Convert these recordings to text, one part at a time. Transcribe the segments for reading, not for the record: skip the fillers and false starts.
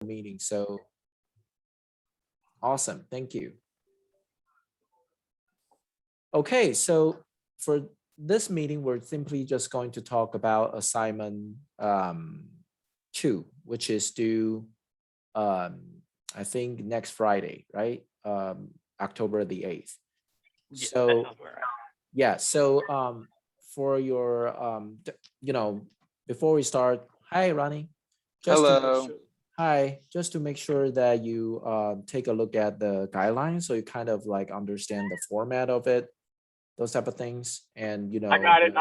meeting. So awesome. Thank you. Okay, so for this meeting, we're simply just going to talk about assignment 2, which is due, um, I think, next Friday, right? October the 8th. Yeah, that So sounds right. yeah, so for your before we start, hi Ronnie, just to make Hello. sure, hi, just to make sure that you take a look at the guidelines so you kind of like understand the format of it, those type of things, and I got it.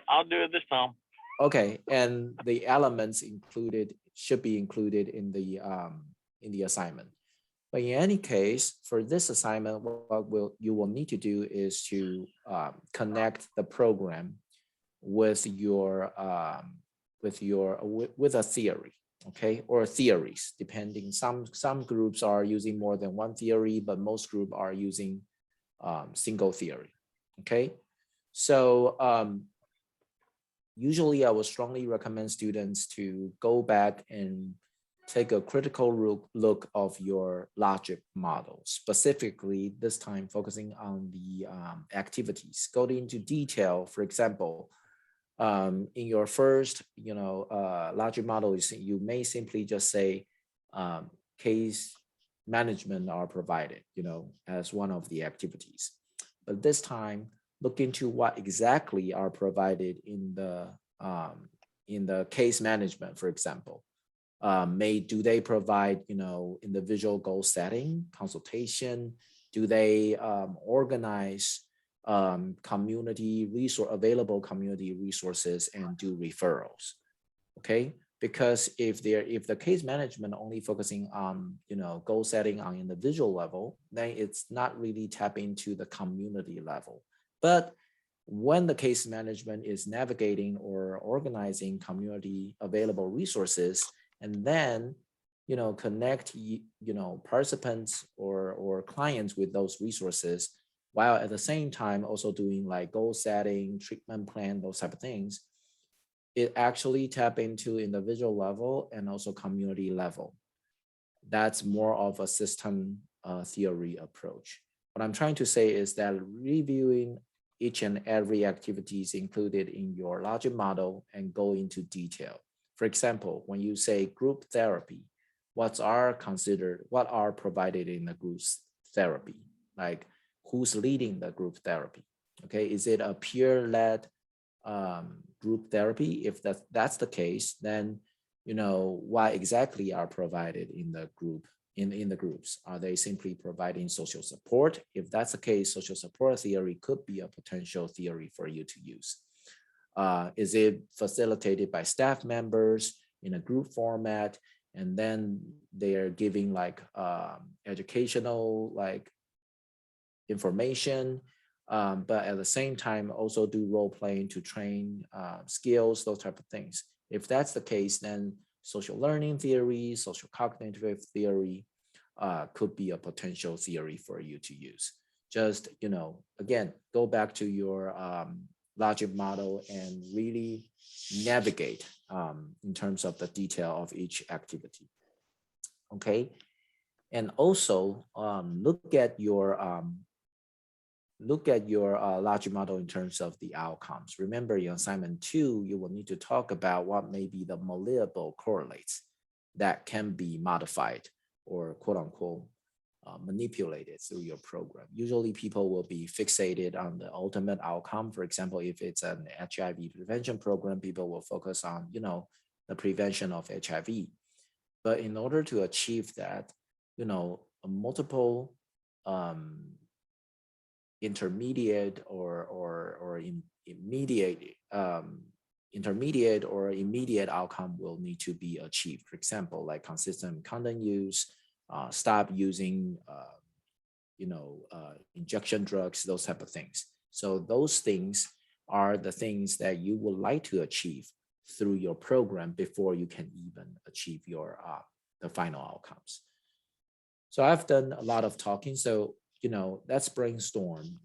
I'll do it this time. okay, and the elements included should be included in the assignment. But in any case, for this assignment, what you will need to do is to connect the program with with a theory, okay, or theories, depending. Some groups are using more than one theory, but most group are using single theory, okay. So usually I would strongly recommend students to go back and take a critical look of your logic model, specifically this time focusing on the activities. Go into detail. For example, in your first, logic model, you may simply just say case management are provided, as one of the activities. But this time, look into what exactly are provided in the case management, for example. May do they provide individual goal setting, consultation? Do they organize community resource available community resources and do referrals? Okay, because if the case management only focusing on goal setting on individual level, then it's not really tap into the community level. But when the case management is navigating or organizing community available resources, and then connect participants or clients with those resources, while at the same time also doing like goal setting, treatment plan, those type of things, it actually tap into individual level and also community level. That's more of a system theory approach. What I'm trying to say is that reviewing each and every activities included in your logic model and go into detail. For example, when you say group therapy, what are provided in the group therapy? Like who's leading the group therapy? Okay, is it a peer-led group therapy? If that's the case, then what exactly are provided in the group in the groups? Are they simply providing social support? If that's the case, social support theory could be a potential theory for you to use. Is it facilitated by staff members in a group format, and then they are giving like educational like information, but at the same time also do role playing to train skills, those type of things. If that's the case, then social learning theory, social cognitive theory could be a potential theory for you to use. Just, again, go back to your logic model and really navigate in terms of the detail of each activity. Okay. And also look at your logic model in terms of the outcomes. Remember, in assignment 2, you will need to talk about what may be the malleable correlates that can be modified or quote unquote manipulated through your program. Usually people will be fixated on the ultimate outcome. For example, if it's an HIV prevention program, people will focus on, the prevention of HIV. But in order to achieve that, a multiple intermediate or immediate intermediate or immediate outcome will need to be achieved. For example, like consistent content use, stop using injection drugs, those type of things. So those things are the things that you would like to achieve through your program before you can even achieve your the final outcomes. So I've done a lot of talking. So let's brainstorm.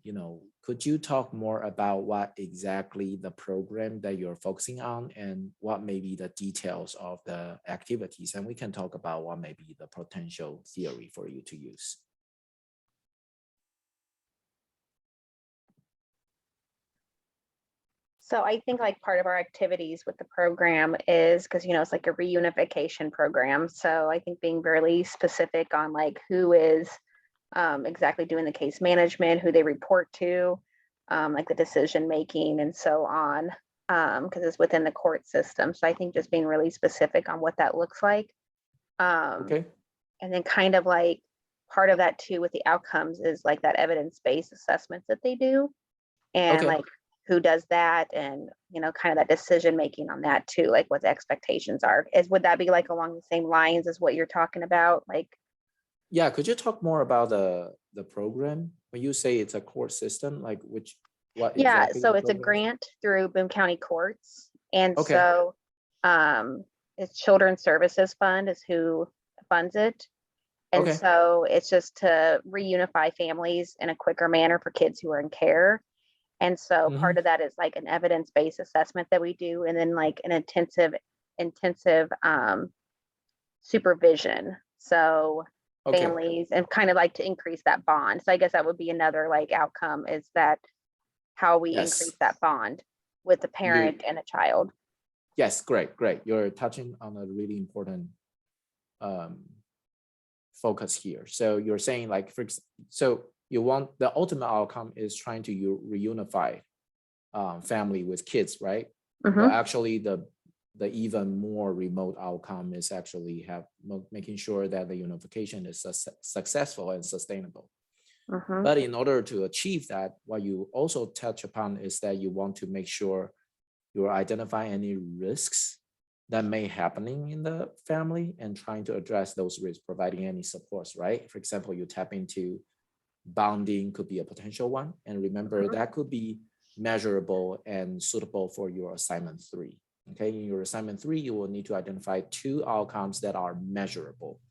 Could you talk more about what exactly the program that you're focusing on and what may be the details of the activities? And we can talk about what may be the potential theory for you to use. So I think like part of our activities with the program is because, it's like a reunification program. So I think being really specific on like who is exactly doing the case management, who they report to, like the decision making and so on, because it's within the court system. So I think just being really specific on what that looks like. Okay. And then kind of like part of that too with the outcomes is like that evidence-based assessments that they do. And Okay. like who does that and kind of that decision making on that too, like what the expectations are. Would that be like along the same lines as what you're talking about? Like, yeah, could you talk more about the program? When you say it's a court system, like what yeah, exactly so the it's a program is? grant through Boone County Courts. And Okay. so it's Children's Services Fund is who funds it. And Okay. so it's just to reunify families in a quicker manner for kids who are in care. And so Mhm. part of that is like an evidence-based assessment that we do, and then like an intensive supervision. So Okay. families and kind of like to increase that bond. So I guess that would be another like outcome is that how we Yes. increase that bond with the parent and a child. Yes, great. You're touching on a really important focus here. So you're saying like, so you want the ultimate outcome is trying to reunify family with kids, right? Mhm. But actually the even more remote outcome is actually making sure that the unification is successful and sustainable. Mhm. But in order to achieve that, what you also touch upon is that you want to make sure you identify any risks that may happening in the family and trying to address those risks, providing any supports, right? For example, you tap into bonding could be a potential one. And remember, that could be measurable and suitable for your assignment 3. Okay, in your assignment 3, you will need to identify 2 outcomes that are measurable.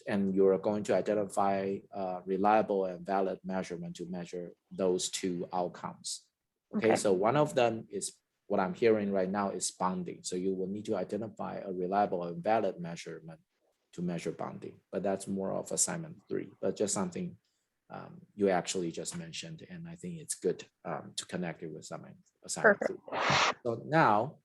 And you're going to identify reliable and valid measurement to measure those 2 outcomes. Okay, so one of them is what I'm hearing right now is bonding. So you will need to identify a reliable and valid measurement to measure bonding, but that's more of assignment 3, but just something you actually just mentioned, and I think it's good to connect it with assignment 3. So now,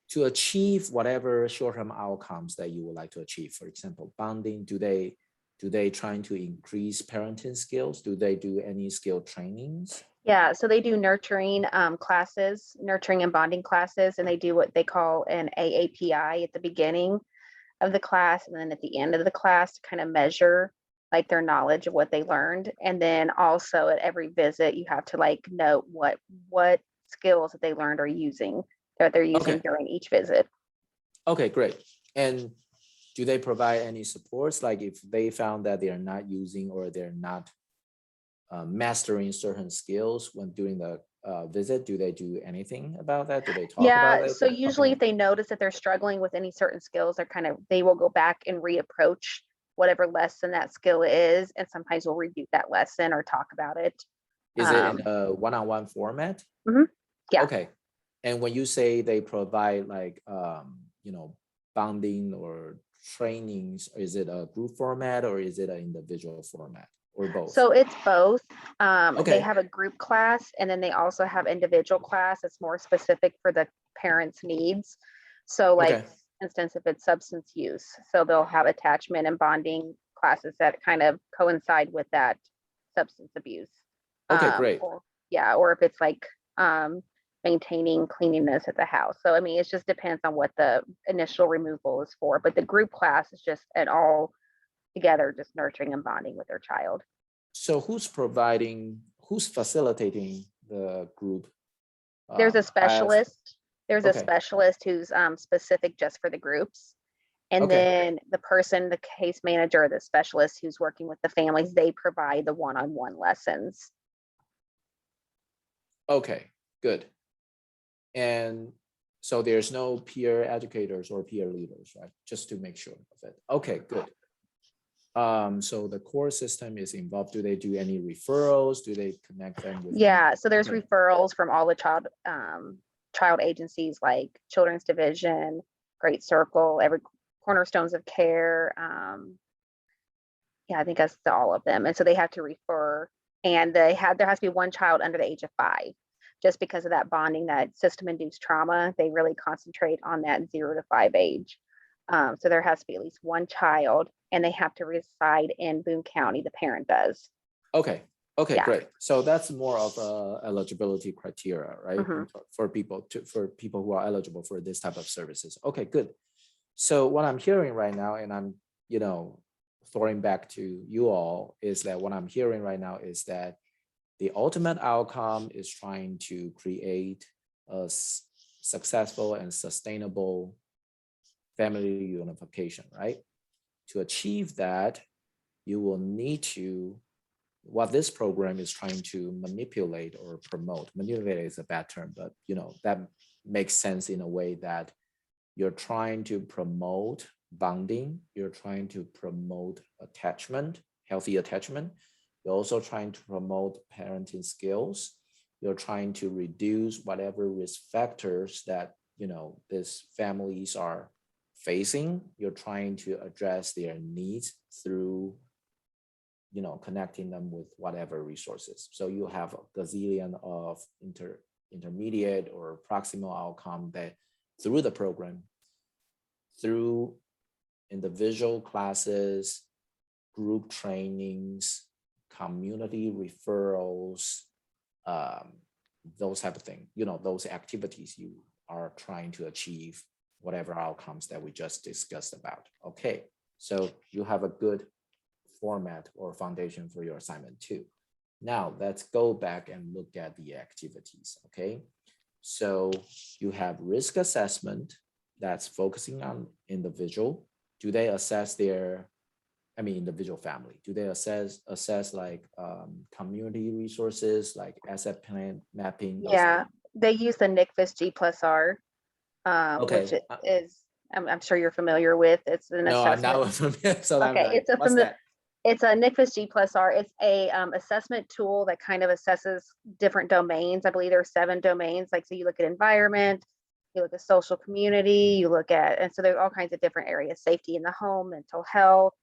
to achieve whatever short-term outcomes that you would like to achieve, for example, bonding, do they trying to increase parenting skills? Do they do any skill trainings? Yeah, so they do nurturing classes, nurturing and bonding classes, and they do what they call an AAPI at the beginning of the class and then at the end of the class to kind of measure like their knowledge of what they learned. And then also at every visit, you have to like note what skills that they learned are using that they're using during each visit. Okay, great. And do they provide any supports? Like if they found that they are not using or they're not mastering certain skills when doing the visit, do they do anything about that? Do they talk about it? So usually if they notice that they're struggling with any certain skills, they will go back and reapproach whatever lesson that skill is. And sometimes we'll review that lesson or talk about it. Is it in a one-on-one format? Yeah. Okay. And when you say they provide like, bonding or trainings, is it a group format or is it an individual format or both? So it's both. They Okay. have a group class and then they also have individual class. It's more specific for the parents' needs. So like, for instance, if it's substance use, so they'll have attachment and bonding classes that kind of coincide with that substance abuse. Okay, great. Or if it's like maintaining cleanliness at the house. So I mean, it just depends on what the initial removal is for. But the group class is just an all together, just nurturing and bonding with their child. So who's facilitating the group? There's a specialist. There's a Okay. specialist who's specific just for the groups. And then the case manager, the specialist who's working with the families, they provide the one-on-one lessons. Okay, good. And so there's no peer educators or peer leaders, right? Just to make sure of it. Okay, good. So the core system is involved. Do they do any referrals? Do they connect them with? Yeah, so there's Okay. referrals from all the child agencies like Children's Division, Great Circle, every Cornerstones of Care. Yeah, I think that's all of them. And so they have to refer, and there has to be one child under the age of 5, just because of that bonding, that system-induced trauma. They really concentrate on that 0 to 5 age. So there has to be at least one child, and they have to reside in Boone County. The parent does. Okay. Okay, Yeah. great. So that's more of a eligibility criteria, right? Mhm. For people who are eligible for this type of services. Okay, good. So what I'm hearing right now, and I'm, throwing back to you all, is that what I'm hearing right now is that the ultimate outcome is trying to create a successful and sustainable family unification, right? To achieve that, you will need to, what this program is trying to manipulate or promote. Manipulate is a bad term, but that makes sense in a way that you're trying to promote bonding, you're trying to promote attachment, healthy attachment. You're also trying to promote parenting skills. You're trying to reduce whatever risk factors that these families are facing. You're trying to address their needs through connecting them with whatever resources. So you have a gazillion of intermediate or proximal outcome that through the program, through individual classes, group trainings, community referrals, those type of things, those activities you are trying to achieve whatever outcomes that we just discussed about. Okay, so you have a good format or foundation for your assignment too. Now let's go back and look at the activities, okay? So you have risk assessment that's focusing on individual. Do they assess individual family? Do they assess like community resources, like asset plan mapping? Yeah, they use the NCFIS G+R, Okay. which is, I'm sure you're familiar with. It's an No, I'm not assessment. familiar. So I'm Okay, like, it's a what's that? It's a NCFIS G+R. It's a assessment tool that kind of assesses different domains. I believe there are 7 domains. Like, so you look at environment, you look at social community, you look at, and so there's all kinds of different areas, safety in the home, mental health.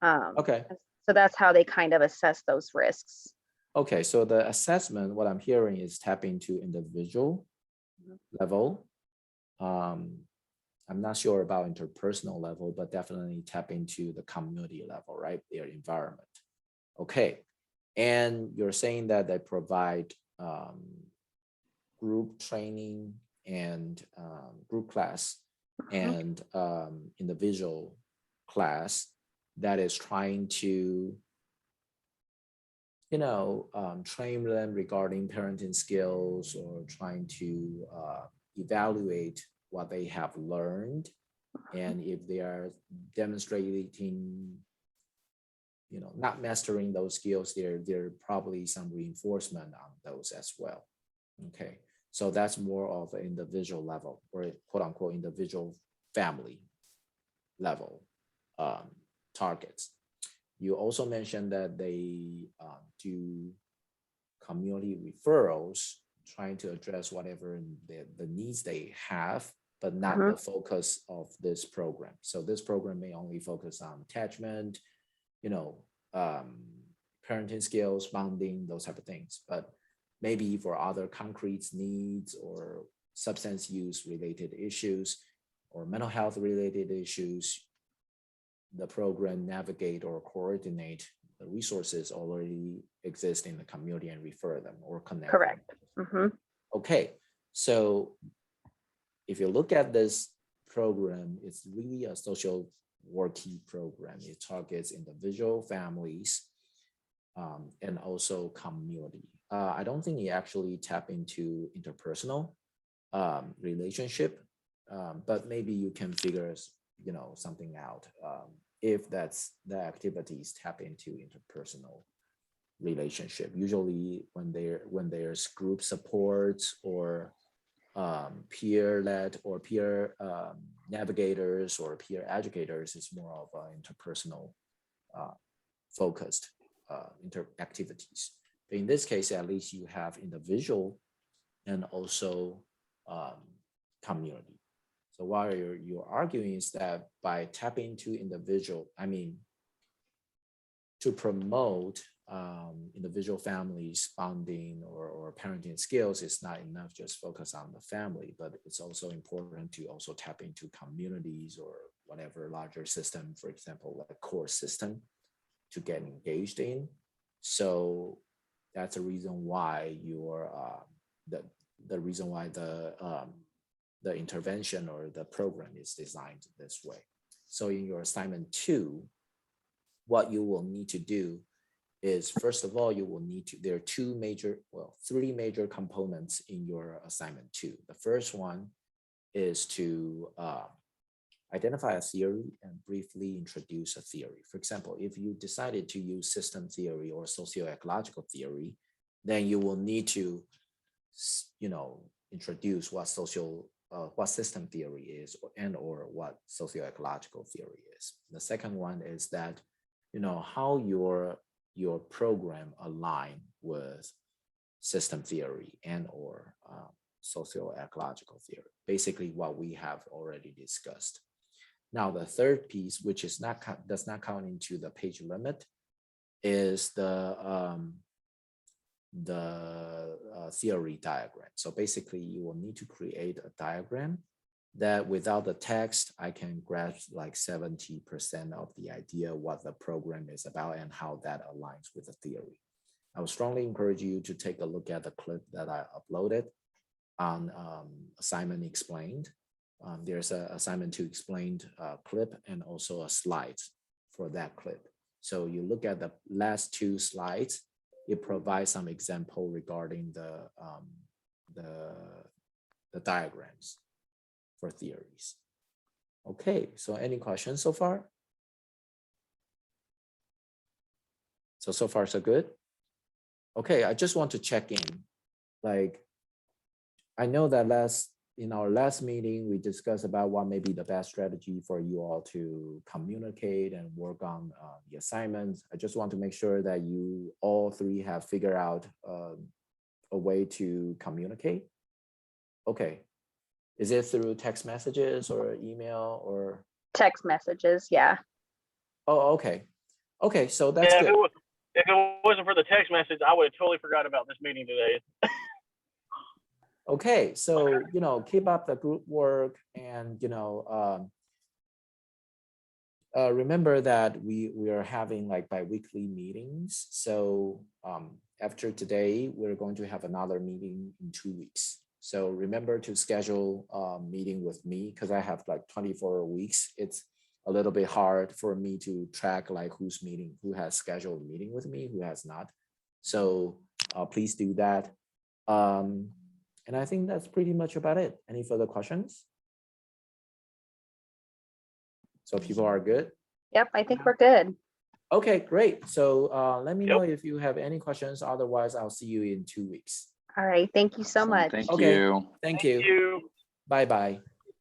Okay. So that's how they kind of assess those risks. Okay, so the assessment, what I'm hearing is tap into individual level. I'm not sure about interpersonal level, but definitely tap into the community level, right? Their environment. Okay, and you're saying that they provide group training and group class and individual class that is trying to train them regarding parenting skills or trying to evaluate what they have learned. And if they are demonstrating, not mastering those skills, there probably some reinforcement on those as well. Okay, so that's more of an individual level or quote unquote individual family level targets. You also mentioned that they do community referrals, trying to address whatever the needs they have, but not the focus of this program. So this program may only focus on attachment, parenting skills, bonding, those type of things. But maybe for other concrete needs or substance use related issues or mental health related issues, the program navigate or coordinate the resources already exist in the community and refer them or connect. Correct. Okay, so if you look at this program, it's really a social worky program. It targets individual families and also community. I don't think you actually tap into interpersonal relationship, but maybe you can figure something out if that's the activities tap into interpersonal relationship. Usually when there's group supports or peer-led or peer navigators or peer educators, it's more of an interpersonal focused activities. But in this case, at least you have individual and also community. So what you're arguing is that by tapping into individual, I mean, to promote individual families bonding or parenting skills, it's not enough just focus on the family, but it's also important to also tap into communities or whatever larger system, for example, like a core system to get engaged in. So that's the reason why the reason why the intervention or the program is designed this way. So in your assignment 2, what you will need to do is, first of all, you will need to, there are 3 major components in your assignment 2. The first one is to identify a theory and briefly introduce a theory. For example, if you decided to use system theory or socio-ecological theory, then you will need to, introduce what system theory is or what socio-ecological theory is. The second one is that, how your program align with system theory and or socio-ecological theory, basically what we have already discussed. Now, the third piece, which is does not count into the page limit, is the theory diagram. So basically, you will need to create a diagram that without the text, I can grasp like 70% of the idea what the program is about and how that aligns with the theory. I would strongly encourage you to take a look at the clip that I uploaded on Assignment Explained. There's an Assignment 2 Explained clip and also a slides for that clip. So you look at the last 2 slides, it provides some example regarding the diagrams for theories. Okay, so any questions so far? So far so good? Okay, I just want to check in. Like, I know that in our last meeting, we discussed about what may be the best strategy for you all to communicate and work on the assignments. I just want to make sure that you all 3 have figured out a way to communicate. Okay. Is it through text messages or email or? Text messages, yeah. Oh, okay. Okay, so that's good. If it wasn't for the text message, I would have totally forgot about this meeting today. Okay, so, keep up the group work and, remember that we are having like bi-weekly meetings. So after today, we're going to have another meeting in 2 weeks. So remember to schedule a meeting with me because I have like 24 weeks. It's a little bit hard for me to track like who has scheduled a meeting with me, who has not. So please do that. And I think that's pretty much about it. Any further questions? So people are good? Yep, I think we're good. Okay, great. So let me know if you have any questions. Otherwise, I'll see you in 2 weeks. All right, thank you so much. Thank Okay. you. Thank you. You. Bye-bye.